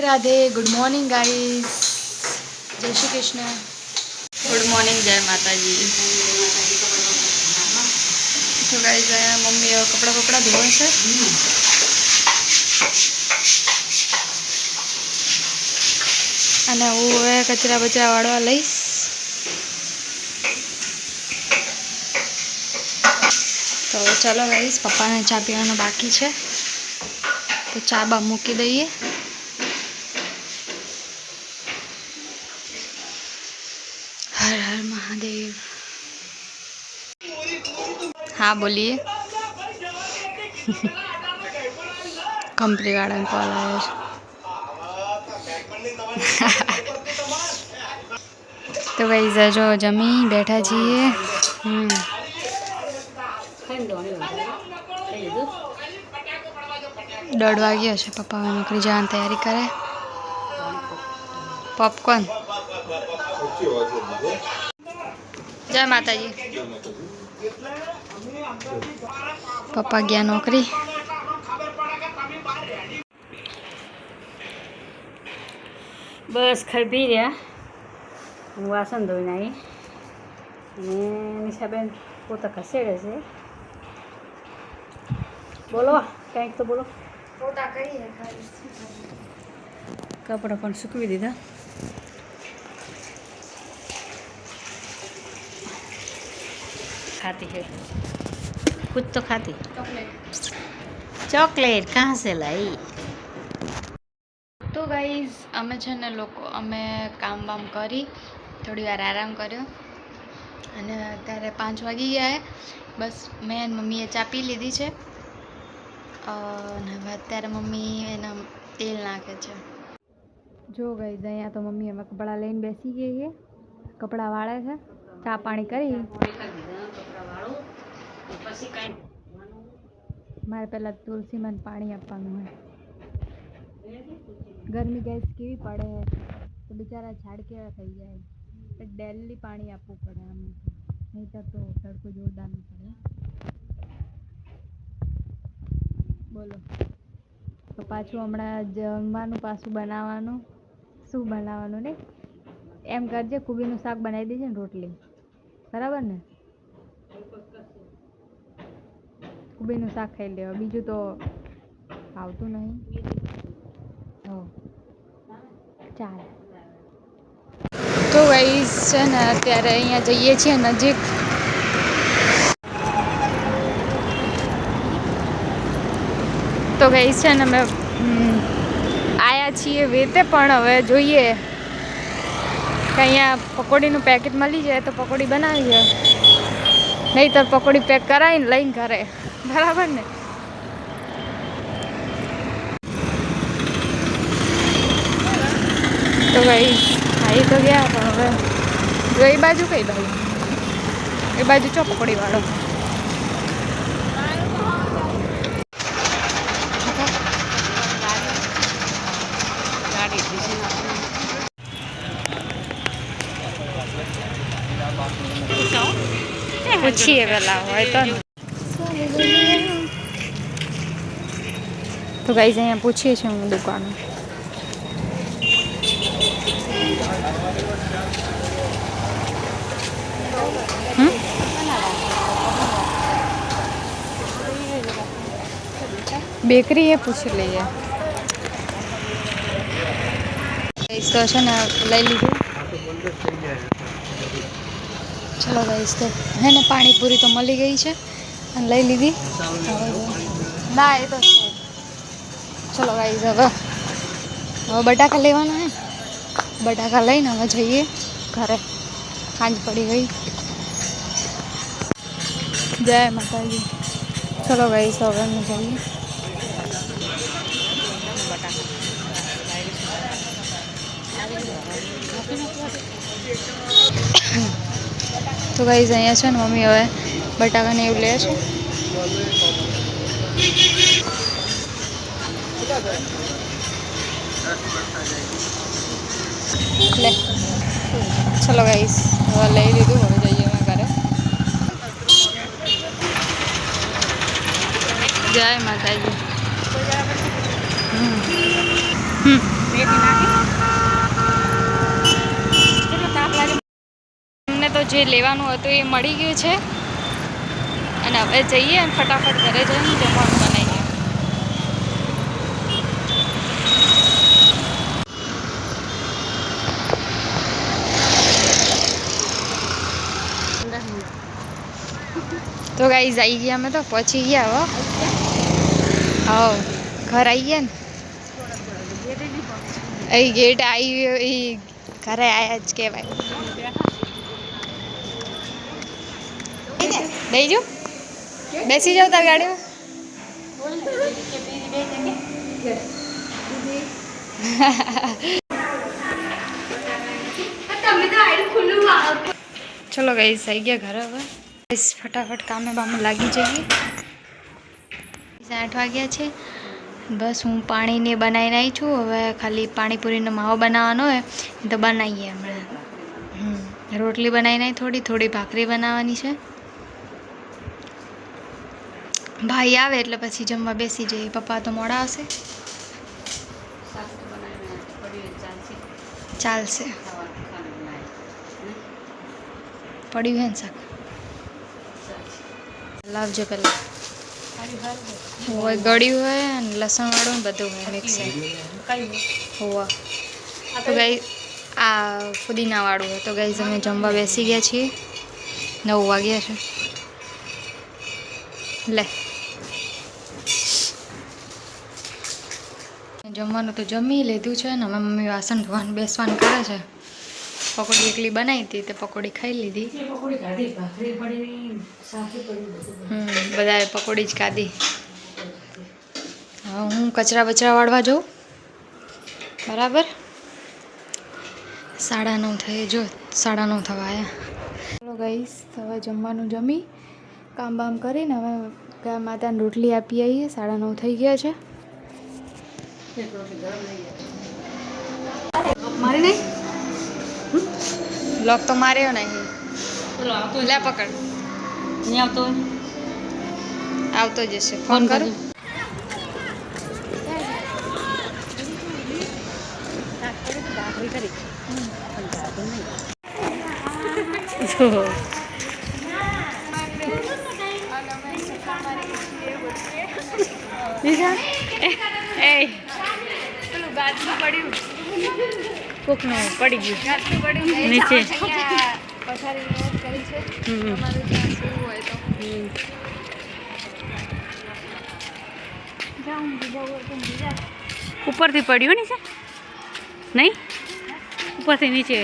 Radhe good morning guys जय Shri Krishna good morning जय माता जी। तो गाइस मम्मी कपड़ा कपड़ा धोए छे अने हूँ हवे कचरा बचरा वाळवा लईश। तो चलो गाइस पप्पा ने चा पीवानो बाकी है तो चा बा मूकी दईए। हर हर महादेव। हाँ बोलिए। कंपनी वाला कॉल आया तो भाई जो जमी बैठा छे। 1:30 वाग्या है। पप्पा नौकरी जाने तैयारी करे। पॉपकॉर्न जय माता जी। पप्पा गया नौकरी। बस खाई पी रहा हूँ वासन धोईने आई निशाबेन पोता खसेड़े से। बोलो कहीं तो बोलो। पोता करिए कपड़ा पण सूकवी दीधा। खाती है कुछ तो खाती। चॉकलेट कहाँ से लाई। तो गाइज अमे छे ने लोग अमे काम बाम करी थोड़ी वार आराम कर्यो अने अत्यारे 5 वागी गया है। बस मैं मम्मीए चा पी लीधी है अने अत्यारे मम्मी एना तेल नाखे छे। जो गाइज अहींया तो मम्मी अमे कपड़ा लईने बेसी गई है। कपड़ा वाळे छे चा पाणी करी मारे पहला तुलसी में पानी आपवानुं है। गर्मी गैस केवी पड़े है तो बिचारा झाड़ केवा थई जाए डेली पानी आपवू पड़े अमे नहीं तो तड़को जोरदार नहीं पड़े। बोलो तो पाछू हमणा जमवानुं पाछू बनाववानुं शुं बनाववानुं ने एम करजे कूबीनुं शाक बनावी देजे ने रोटली बराबर ने। कूबीनुं शाक खाई लेवा बीजुं तो आवतुं नहीं। हो चाल तो गाइस છે ને અત્યારે અહીંયા જઈએ છીએ નજીક। तो गाइस છે ને અમે આયા છીએ વેતે પણ હવે જોઈએ કે અહીંયા પકોડીનું પેકેટ મળી જાય તો પકોડી બનાવીએ નહીં તો પકોડી પેક કરાવીને લઈને ઘરે બરાબર ને। तो गाइस आई तो गया पण હવે જો એ બાજુ કઈ બાજુ એ બાજુ ચો પકોડી વાળો પૂછીએ પેલા હોય તો ગાઈસ અહીંયા પૂછીએ છીએ હું દુકાન। बेकरी है पूछ लीजिए। तो है ना लई लीधुं। चलो गाइस तो है ना पानी पूरी तो मળી गई है लई लीधी ना ये तो चलो गाइस હવે बटाका लेवाना है बटाका लईने हवे जईए घरे सांज पड़ी गई। जय माता जी। चलो गाइस હવે અમે જઈએ। तो गाइस अहींया छे ने मम्मी हवे बटाका ने एवुं ले छे। ले चलो गाइस हवे लई लीधुं हवे जईए अमे घरे। जय माता जी। અમને તો જે લેવાનું હતું એ મળી ગયું છે અને હવે જઈએ અને ફટાફટ ઘરે જઈને જમવાનું બનાવીએ. તો ગાઈઝ આવી ગયા, અમે તો પહોંચી ગયા. હો ઘર આવી ગયા ને, અહીં ગેટ આવી એ ઘરે આવ્યા જ કહેવાય. બેસી જાઓ, બેસી જાઓ તાર ગાડીમાં. ચલો ગાઈસ આવી ગયા ઘરે. હવે ફટાફટ કામે બામે લાગી જઈએ. 8 વાગ્યા છે. બસ હું પાણીને બનાવીને આવી છું. હવે ખાલી પાણીપુરીનો માવો બનાવવાનો હોય તો બનાવીએ હમણાં. રોટલી બનાવીને થોડી થોડી ભાખરી બનાવવાની છે. ભાઈ આવે એટલે પછી જમવા બેસી જઈએ. પપ્પા તો મોડા આવશે. ચાલશે, પડ્યું હે ને શાક લાવજો પહેલાં. હોય ગળ્યું હોય અને લસણવાળું બધું હોય મિક્સ હોવા. તો ગાઈ આ ફુદીનાવાળું હોય. તો ગાઈઝ અમે જમવા બેસી ગયા છીએ. 9 વાગ્યા છે. લે જમવાનું તો જમી લીધું છે ને હવે મમ્મી વાસણ ધોવાનું બેસવાનું કરે છે. પકોડી એકલી બનાવી હતી તે પકોડી ખાઈ લીધી. બધાએ પકોડી જ ખાધી. હવે હું કચરા બચરા વાળવા જાઉં. બરાબર 9:30 થઈ. જો 9:30 થવા આવ્યા. ચલો ગાઈસ હવે જમવાનું જમી કામ બામ કરીને હવે ગાય માતાને રોટલી આપી આવીએ. 9:30 થઈ ગયા છે. મારી નહીં લોક તો માર્યો નહીં. લે પકડ. નહીં આવતો આવતો જશે. ફોન કરું. કોકનું પડી ગયું નીચે. ઉપરથી પડ્યું ને છે નહીં, ઉપરથી નીચે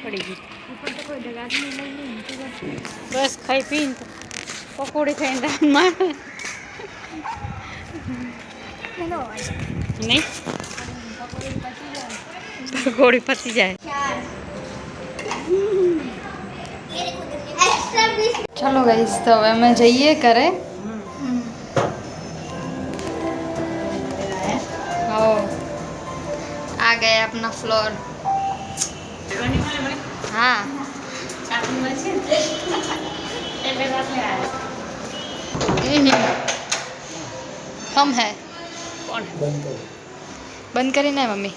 પડી ગયું. બસ ખાઈ પીને પકોડી ખાઈને નહીં પકોડી પતી જાય. ચલો ગાઈસ તો હવે અમે જઈએ ઘરે. आ गए अपना फ्लोर. हाँ हम है बंद करी ना मम्मी.